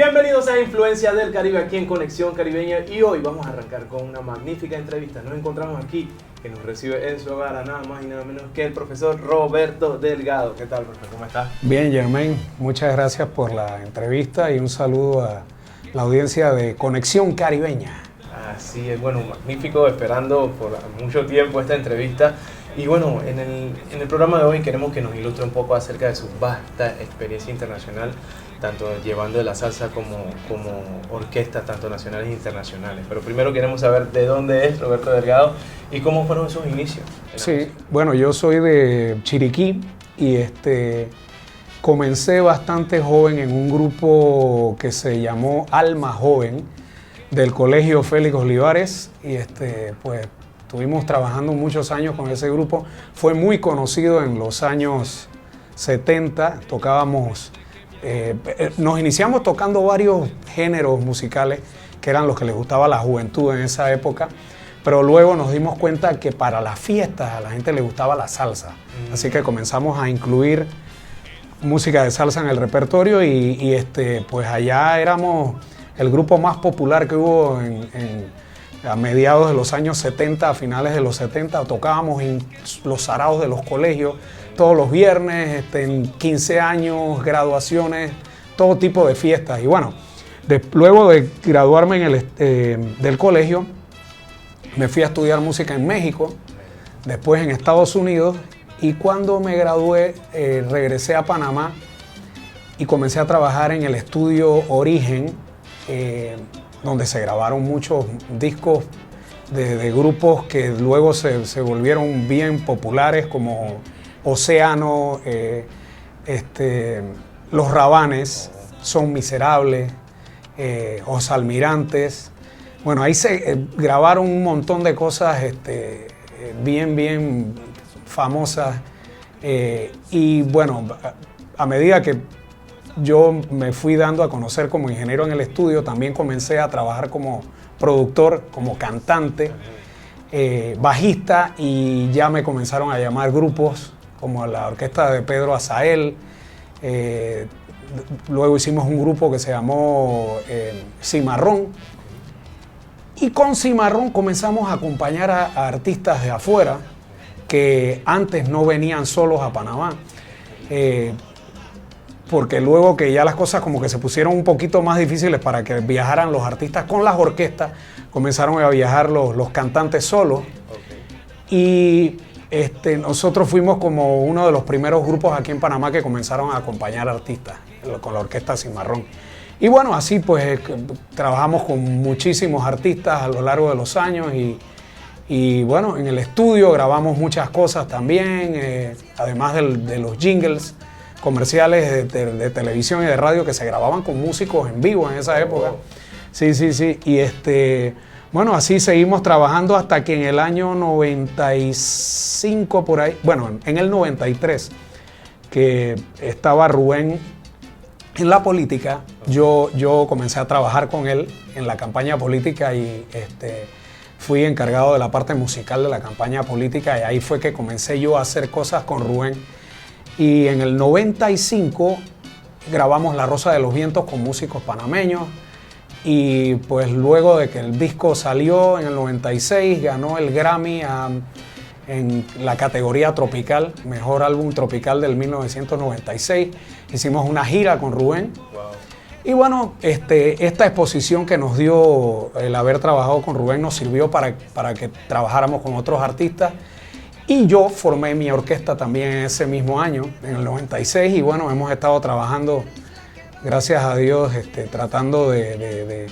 Bienvenidos a Influencia del Caribe aquí en Conexión Caribeña y hoy vamos a arrancar con una magnífica entrevista. Nos encontramos aquí que nos recibe en su hogar a nada más y nada menos que el profesor Roberto Delgado. ¿Qué tal, profesor? ¿Cómo estás? Bien, Germain, muchas gracias por la entrevista y un saludo a la audiencia de Conexión Caribeña. Así es, bueno, magnífico, esperando por mucho tiempo esta entrevista. Y bueno, en el programa de hoy queremos que nos ilustre un poco acerca de su vasta experiencia internacional, tanto llevando la salsa como orquestas, tanto nacionales e internacionales. Pero primero queremos saber de dónde es Roberto Delgado y cómo fueron sus inicios. Sí, bueno, yo soy de Chiriquí y comencé bastante joven en un grupo que se llamó Alma Joven del Colegio Félix Olivares y pues estuvimos trabajando muchos años con ese grupo. Fue muy conocido en los años 70, tocábamos, nos iniciamos tocando varios géneros musicales que eran los que les gustaba a la juventud en esa época, pero luego nos dimos cuenta que para las fiestas a la gente le gustaba la salsa, así que comenzamos a incluir música de salsa en el repertorio y pues allá éramos el grupo más popular que hubo a mediados de los años 70, a finales de los 70, tocábamos en los saraos de los colegios todos los viernes, en 15 años, graduaciones, todo tipo de fiestas. Y bueno, luego de graduarme del colegio, me fui a estudiar música en México, después en Estados Unidos, y cuando me gradué regresé a Panamá y comencé a trabajar en el estudio Origen, donde se grabaron muchos discos de grupos que luego se volvieron bien populares como Océano, Los Rabanes, Son Miserables, Os Almirantes. Bueno, ahí se grabaron un montón de cosas bien famosas y bueno, a medida que yo me fui dando a conocer como ingeniero en el estudio, también comencé a trabajar como productor, como cantante, bajista, y ya me comenzaron a llamar grupos como la orquesta de Pedro Azael. Luego hicimos un grupo que se llamó Cimarrón, y con Cimarrón comenzamos a acompañar a artistas de afuera que antes no venían solos a Panamá. Porque luego que ya las cosas como que se pusieron un poquito más difíciles para que viajaran los artistas con las orquestas, comenzaron a viajar los cantantes solos. Y nosotros fuimos como uno de los primeros grupos aquí en Panamá que comenzaron a acompañar artistas con la orquesta Cimarrón. Y bueno, así pues trabajamos con muchísimos artistas a lo largo de los años y bueno, en el estudio grabamos muchas cosas también, además de los jingles comerciales de televisión y de radio que se grababan con músicos en vivo en esa época. Sí. Y bueno, así seguimos trabajando hasta que en el año 95 por ahí, bueno, en el 93, que estaba Rubén en la política, yo comencé a trabajar con él en la campaña política y fui encargado de la parte musical de la campaña política y ahí fue que comencé yo a hacer cosas con Rubén. Y en el 95 grabamos La Rosa de los Vientos con músicos panameños y pues luego de que el disco salió en el 96 ganó el Grammy en la categoría tropical, mejor álbum tropical del 1996. Hicimos una gira con Rubén. Wow. Y bueno, esta exposición que nos dio el haber trabajado con Rubén nos sirvió para que trabajáramos con otros artistas. Y yo formé mi orquesta también ese mismo año, en el 96, y bueno, hemos estado trabajando, gracias a Dios, tratando de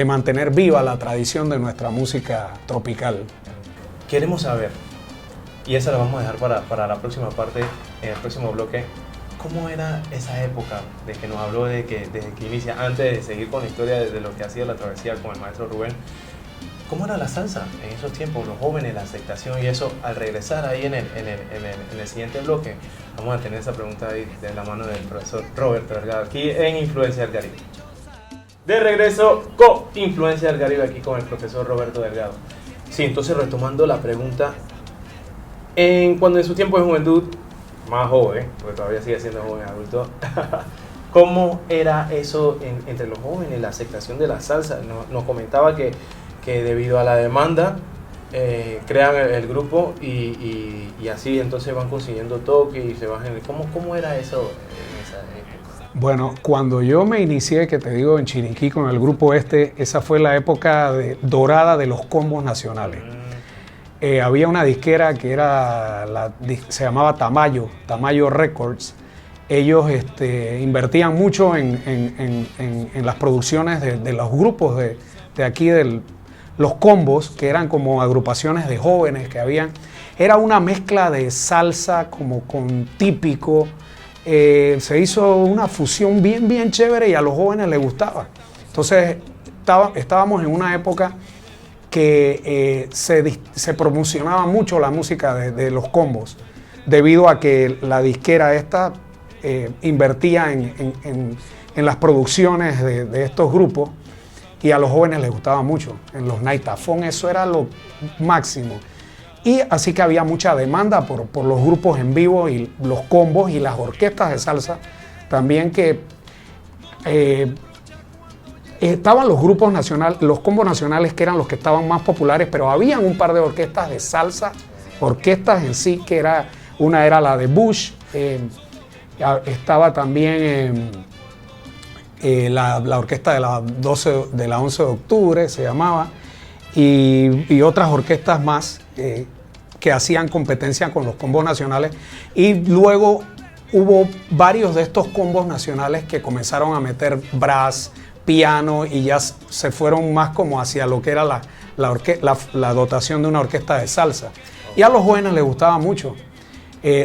mantener viva la tradición de nuestra música tropical. Queremos saber, y esa la vamos a dejar para la próxima parte, en el próximo bloque, ¿cómo era esa época de que nos habló desde que inicia, antes de seguir con la historia de lo que ha sido la travesía con el maestro Rubén? ¿Cómo era la salsa en esos tiempos, los jóvenes, la aceptación y eso? Al regresar ahí en el siguiente bloque, vamos a tener esa pregunta ahí de la mano del profesor Roberto Delgado, aquí en Influencia del Caribe. De regreso con Influencia del Caribe, aquí con el profesor Roberto Delgado. Sí, entonces retomando la pregunta, cuando en su tiempo de juventud, más joven, porque todavía sigue siendo joven adulto, ¿Cómo era eso entre los jóvenes, la aceptación de la salsa? Nos comentaba que debido a la demanda crean el grupo y así entonces van consiguiendo toque y se bajan. ¿Cómo era eso en esa época? Bueno, cuando yo me inicié, que te digo, en Chiriquí con el grupo esa fue la época dorada de los combos nacionales. Había una disquera que se llamaba Tamayo Records. Ellos invertían mucho en las producciones de los grupos de aquí, los combos, que eran como agrupaciones de jóvenes que habían. Era una mezcla de salsa como con típico. Se hizo una fusión bien chévere y a los jóvenes les gustaba. Entonces estábamos en una época que se promocionaba mucho la música de los combos, debido a que la disquera invertía en las producciones de estos grupos y a los jóvenes les gustaba mucho. En los Naitafón eso era lo máximo. Y así que había mucha demanda por los grupos en vivo y los combos y las orquestas de salsa también, que estaban los grupos nacionales, los combos nacionales, que eran los que estaban más populares, pero habían un par de orquestas de salsa, orquestas en sí, una era la de Bush, estaba también la orquesta de la 11 de octubre, se llamaba, y otras orquestas más que hacían competencia con los combos nacionales. Y luego hubo varios de estos combos nacionales que comenzaron a meter brass, piano, y ya se fueron más como hacia lo que era la dotación de una orquesta de salsa. Y a los jóvenes les gustaba mucho.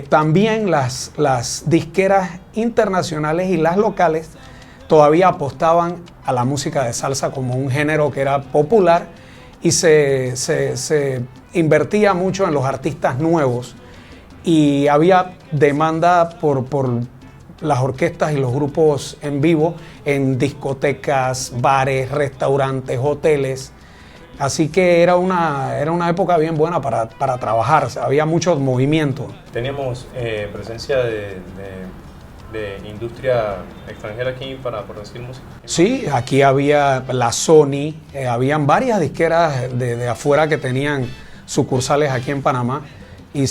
También las disqueras internacionales y las locales todavía apostaban a la música de salsa como un género que era popular, y se invertía mucho en los artistas nuevos, y había demanda por las orquestas y los grupos en vivo en discotecas, bares, restaurantes, hoteles. Así que era una época bien buena para trabajar. O sea, había mucho movimiento. Teníamos presencia de industria extranjera aquí para producir música. Sí, aquí había la Sony, habían varias disqueras de afuera que tenían sucursales aquí en Panamá, y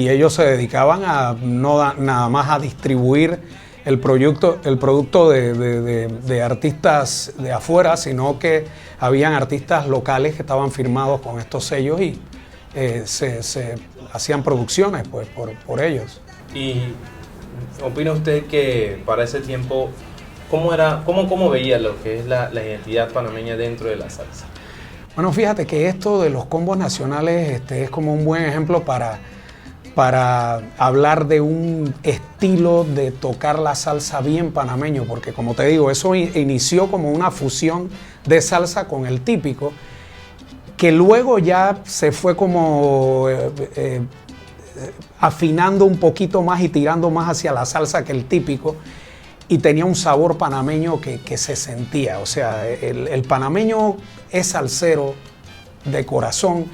ellos se dedicaban a nada más a distribuir el producto de artistas de afuera, sino que habían artistas locales que estaban firmados con estos sellos y se hacían producciones pues, por ellos. ¿Y opina usted que para ese tiempo, cómo veía lo que es la identidad panameña dentro de la salsa? Bueno, fíjate que esto de los combos nacionales es como un buen ejemplo para hablar de un estilo de tocar la salsa bien panameño, porque como te digo, eso inició como una fusión de salsa con el típico, que luego ya se fue como afinando un poquito más y tirando más hacia la salsa que el típico, y tenía un sabor panameño que se sentía. O sea, el panameño es salsero de corazón,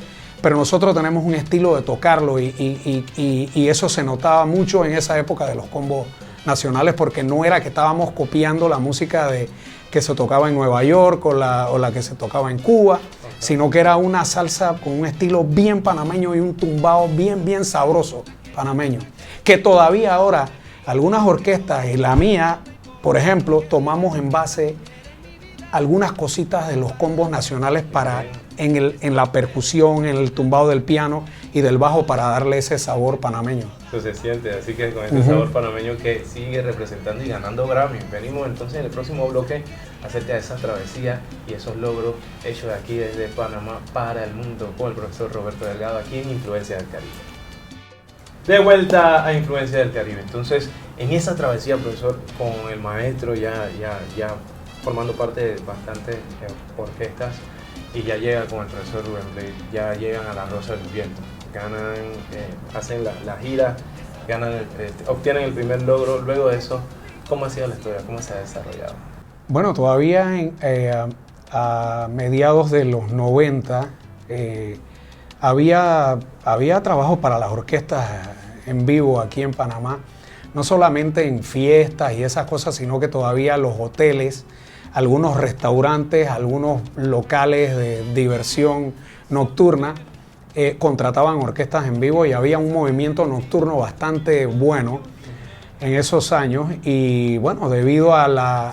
pero nosotros tenemos un estilo de tocarlo y eso se notaba mucho en esa época de los combos nacionales, porque no era que estábamos copiando la música que se tocaba en Nueva York o la que se tocaba en Cuba, sino que era una salsa con un estilo bien panameño y un tumbado bien sabroso panameño, que todavía ahora algunas orquestas, y la mía, por ejemplo, tomamos en base algunas cositas de los combos nacionales en la percusión, en el tumbado del piano y del bajo, para darle ese sabor panameño. Eso se siente, así que con este sabor panameño que sigue representando y ganando Grammy. Venimos entonces en el próximo bloque acerca de esa travesía y esos logros hechos de aquí desde Panamá para el mundo con el profesor Roberto Delgado aquí en Influencia del Caribe. De vuelta a Influencia del Caribe. Entonces, en esa travesía, profesor, con el maestro ya formando parte de bastantes orquestas, y ya llega con el profesor Rubén Blades, ya llegan a la Rosa del Viento, ganan, hacen la gira, obtienen el primer logro. Luego de eso, ¿cómo ha sido la historia? ¿Cómo se ha desarrollado? Bueno, todavía a mediados de los 90 había trabajo para las orquestas en vivo aquí en Panamá. no solamente en fiestas y esas cosas, sino que todavía los hoteles, algunos restaurantes, algunos locales de diversión nocturna contrataban orquestas en vivo y había un movimiento nocturno bastante bueno en esos años. Y bueno, debido a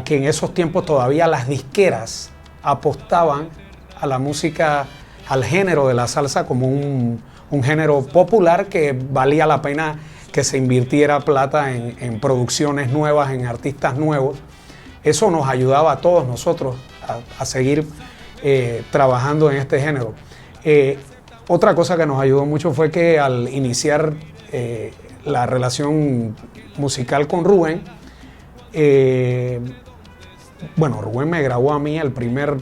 que en esos tiempos todavía las disqueras apostaban a la música, al género de la salsa como un género popular que valía la pena que se invirtiera plata en producciones nuevas, en artistas nuevos. Eso nos ayudaba a todos nosotros a seguir trabajando en este género. Otra cosa que nos ayudó mucho fue que al iniciar la relación musical con Rubén, Rubén me grabó a mí el primer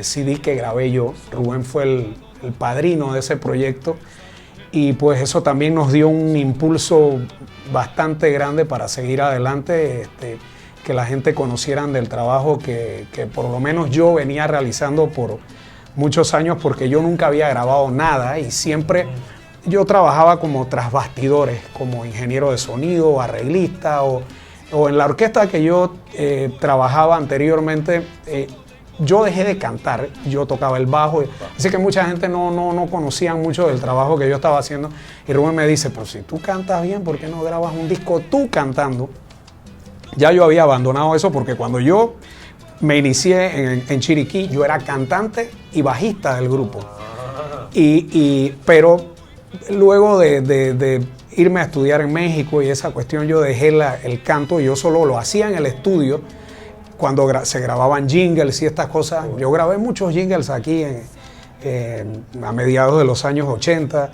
CD que grabé yo. Rubén fue el padrino de ese proyecto y pues eso también nos dio un impulso bastante grande para seguir adelante, que la gente conocieran del trabajo que por lo menos yo venía realizando por muchos años, porque yo nunca había grabado nada y siempre yo trabajaba como tras bastidores, como ingeniero de sonido, arreglista o en la orquesta que yo trabajaba anteriormente. Yo dejé de cantar, yo tocaba el bajo, así que mucha gente no conocía mucho del trabajo que yo estaba haciendo. Y Rubén me dice, pero si tú cantas bien, ¿por qué no grabas un disco tú cantando? Ya yo había abandonado eso porque cuando yo me inicié en Chiriquí, yo era cantante y bajista del grupo. Pero luego de irme a estudiar en México y esa cuestión, yo dejé el canto y yo solo lo hacía en el estudio cuando se grababan jingles y estas cosas. Yo grabé muchos jingles aquí a mediados de los años 80,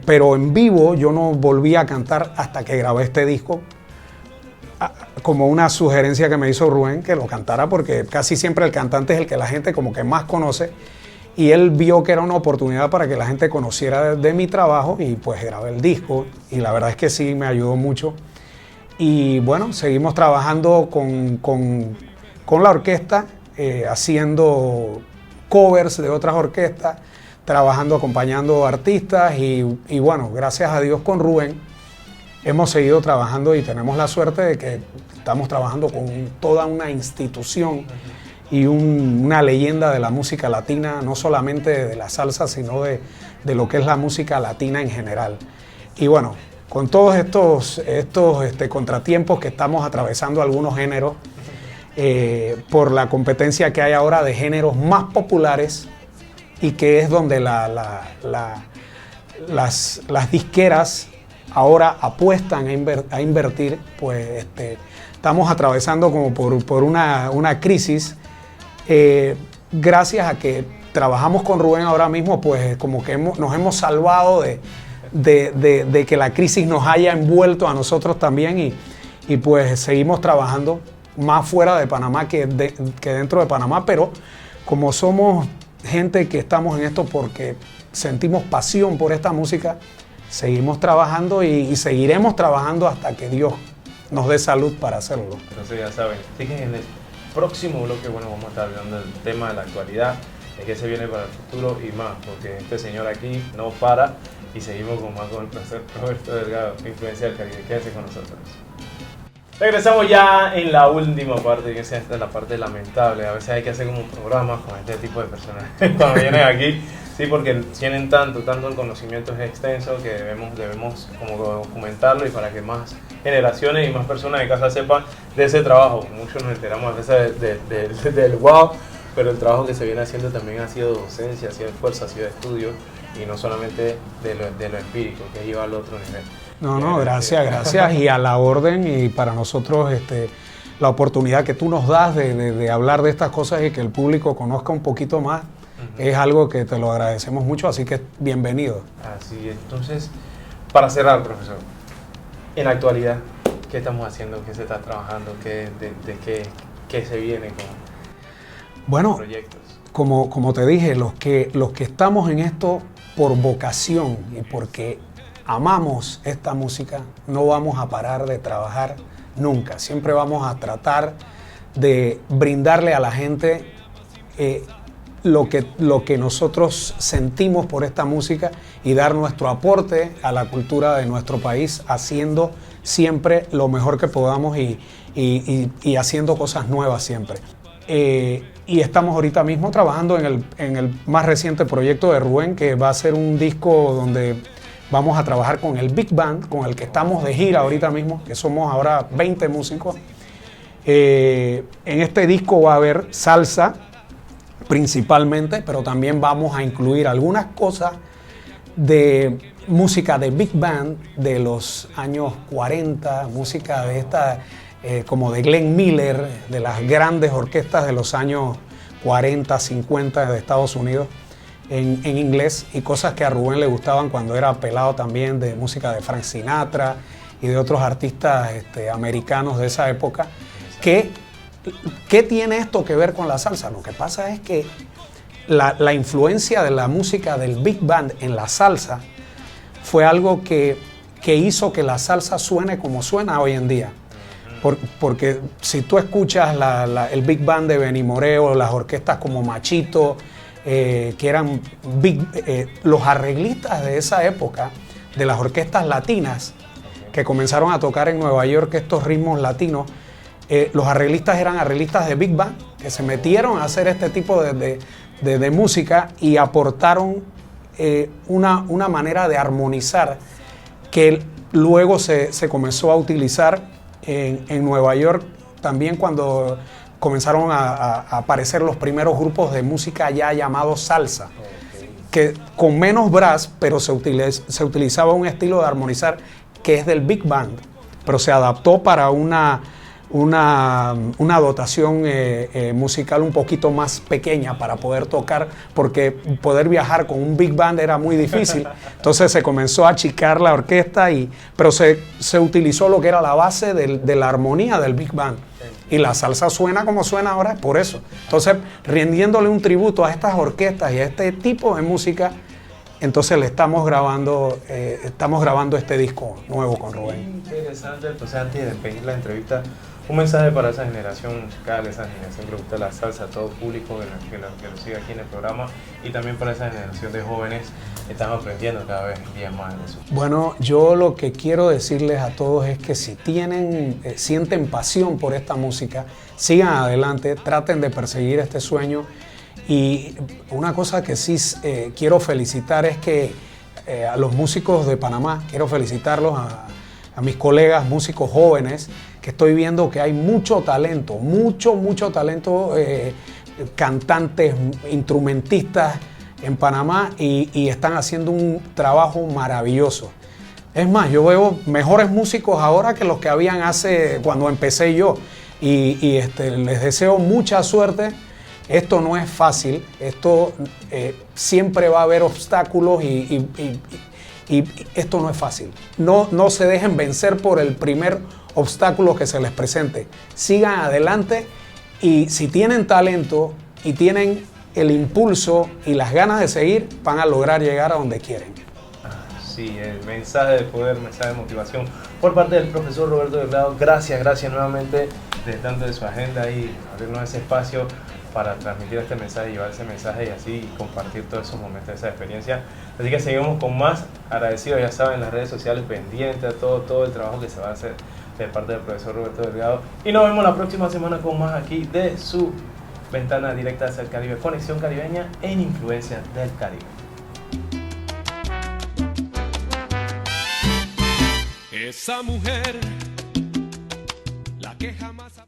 pero en vivo yo no volví a cantar hasta que grabé este disco, como una sugerencia que me hizo Rubén, que lo cantara, porque casi siempre el cantante es el que la gente como que más conoce, y él vio que era una oportunidad para que la gente conociera de mi trabajo y pues grabé el disco, y la verdad es que sí me ayudó mucho. Y bueno, seguimos trabajando con la orquesta, haciendo covers de otras orquestas, trabajando, acompañando artistas y bueno, gracias a Dios con Rubén hemos seguido trabajando y tenemos la suerte de que estamos trabajando con toda una institución y una leyenda de la música latina, no solamente de la salsa, sino de lo que es la música latina en general. Y bueno, con todos estos contratiempos que estamos atravesando algunos géneros, por la competencia que hay ahora de géneros más populares y que es donde las disqueras ahora apuestan a invertir, pues estamos atravesando como por una crisis. Gracias a que trabajamos con Rubén ahora mismo, pues como que nos hemos salvado de que la crisis nos haya envuelto a nosotros también y pues seguimos trabajando más fuera de Panamá que dentro de Panamá, pero como somos gente que estamos en esto porque sentimos pasión por esta música, seguimos trabajando y seguiremos trabajando hasta que Dios nos dé salud para hacerlo. Entonces ya saben, así que en el próximo bloque vamos a estar hablando del tema de la actualidad, de qué se viene para el futuro y más, porque este señor aquí no para y seguimos con el profesor Roberto Delgado, Influencia del Caribe. Quédense con nosotros. Regresamos ya en la última parte, que esta es la parte lamentable. A veces hay que hacer como programas con este tipo de personas cuando vienen aquí, sí, porque tienen tanto el conocimiento es extenso que debemos como documentarlo y para que más generaciones y más personas de casa sepan de ese trabajo. Muchos nos enteramos a veces del wow, pero el trabajo que se viene haciendo también ha sido docencia, ha sido esfuerzo, ha sido estudio y no solamente de lo empírico, que lleva al otro nivel. No, gracias y a la orden, y para nosotros la oportunidad que tú nos das de hablar de estas cosas y que el público conozca un poquito más, es algo que te lo agradecemos mucho, así que bienvenido. Así es. Entonces, para cerrar, profesor, en la actualidad, ¿qué estamos haciendo? ¿Qué se está trabajando? ¿Qué se viene con proyectos? Como te dije, los que estamos en esto por vocación y porque amamos esta música, no vamos a parar de trabajar nunca. Siempre vamos a tratar de brindarle a la gente lo que nosotros sentimos por esta música y dar nuestro aporte a la cultura de nuestro país, haciendo siempre lo mejor que podamos y haciendo cosas nuevas siempre. Y estamos ahorita mismo trabajando en el más reciente proyecto de Rubén, que va a ser un disco donde vamos a trabajar con el Big Band, con el que estamos de gira ahorita mismo, que somos ahora 20 músicos. En este disco va a haber salsa principalmente, pero también vamos a incluir algunas cosas de música de Big Band de los años 40, música de esta, como de Glenn Miller, de las grandes orquestas de los años 40, 50 de Estados Unidos en inglés, y cosas que a Rubén le gustaban cuando era pelado también, de música de Frank Sinatra y de otros artistas americanos de esa época. ¿Qué tiene esto que ver con la salsa? Lo que pasa es que la influencia de la música del Big Band en la salsa fue algo que hizo que la salsa suene como suena hoy en día. Porque si tú escuchas el Big Band de Benny Moreo, las orquestas como Machito, que eran los arreglistas de esa época, de las orquestas latinas, que comenzaron a tocar en Nueva York estos ritmos latinos, los arreglistas eran arreglistas de Big Band, que se metieron a hacer este tipo de música y aportaron una manera de armonizar que luego se comenzó a utilizar en Nueva York también, cuando comenzaron a aparecer los primeros grupos de música ya llamados salsa, que con menos brass, pero se utilizaba un estilo de armonizar que es del Big Band, pero se adaptó para una dotación musical un poquito más pequeña para poder tocar, porque poder viajar con un Big Band era muy difícil. Entonces se comenzó a achicar la orquesta, pero se utilizó lo que era la base de la armonía del Big Band. Y la salsa suena como suena ahora por eso. Entonces, rindiéndole un tributo a estas orquestas y a este tipo de música, entonces le estamos grabando este disco nuevo con Rubén. Interesante. Entonces, antes de despedir la entrevista, un mensaje para esa generación musical, esa generación que le gusta la salsa, a todo público que lo sigue aquí en el programa, y también para esa generación de jóvenes que están aprendiendo cada vez día más de eso. Bueno, yo lo que quiero decirles a todos es que si sienten pasión por esta música, sigan adelante, traten de perseguir este sueño. Y una cosa que sí quiero felicitar es que a los músicos de Panamá, quiero felicitarlos a mis colegas músicos jóvenes, que estoy viendo que hay mucho talento, mucho talento, cantantes, instrumentistas en Panamá, y están haciendo un trabajo maravilloso. Es más, yo veo mejores músicos ahora que los que habían cuando empecé yo, y les deseo mucha suerte. Esto no es fácil, siempre va a haber obstáculos y esto no es fácil. No se dejen vencer por el primer obstáculo que se les presente. Sigan adelante, y si tienen talento y tienen el impulso y las ganas de seguir, van a lograr llegar a donde quieren. Sí, el mensaje de poder, mensaje de motivación por parte del profesor Roberto Delgado. Gracias nuevamente de tanto de su agenda y abrirnos ese espacio para transmitir este mensaje, llevar ese mensaje y así compartir todos esos momentos, esa experiencia. Así que seguimos con más, agradecidos, ya saben, en las redes sociales, pendientes a todo el trabajo que se va a hacer de parte del profesor Roberto Delgado. Y nos vemos la próxima semana con más aquí de su ventana directa hacia el Caribe, conexión caribeña en Influencia del Caribe. Esa mujer